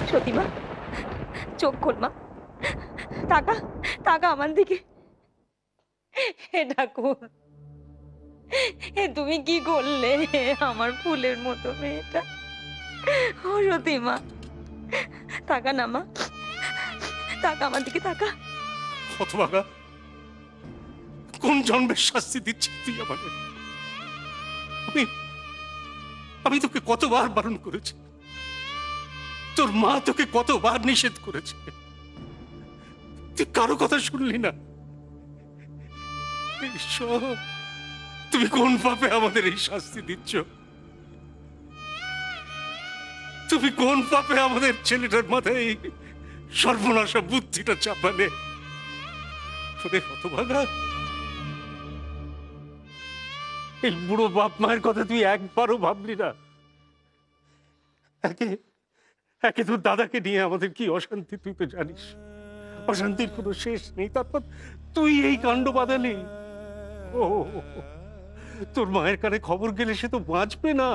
সতীমা, চোখ খোল মা, তাকা তাকা আমার দিকে। হে ঠাকুর, এ তুমি কি করলে আমার ফুলের মতো মেয়েটা? ও সতীমা, তাকা না মা, তাকা আমার দিকে, তাকা। হতভাগা, কোন জন্মের শাস্তি দিচ্ছিস তুই আমাকে? আমি তোকে কতবার বারণ করেছি, তোর মা তোকে কতবার নিষেধ করেছে, তুই কারো কথা শুনলি না। ঈশ্বর, তুমি কোন পাপে আমাদের এই শাস্তি দিচ্ছ? তুমি কোন পাপে আমাদের ছেলেটার মাথায় এই সর্বনাশা বুদ্ধিটা চাপালে? হতভাগা, এই বুড়ো বাপ মায়ের কথা তুই একবারও ভাবলি না? একে তোর দাদাকে নিয়ে আমাদের কি অশান্তি তুই তো জানিস, অশান্তির কোনো শেষ নেই, তারপর তুই এই কাণ্ড বাঁধালি। ও, তোর মায়ের কানে খবর গেলে সে তো বাঁচবে না।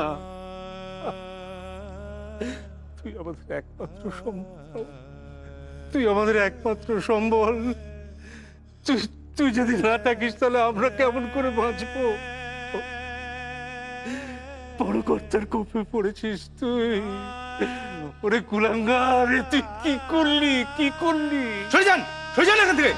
তুই আমাদের একমাত্র সম্বল, তুই আমাদের একমাত্র সম্বল। তুই যদি না থাকিস তাহলে আমরা কেমন করে বাঁচবো? বড় কর্তার কোপে পড়েছিস তুই। ওরে কুলাঙ্গার, তুই কি করলি, কি করলি? সরে যান, সরে যান এখান থেকে।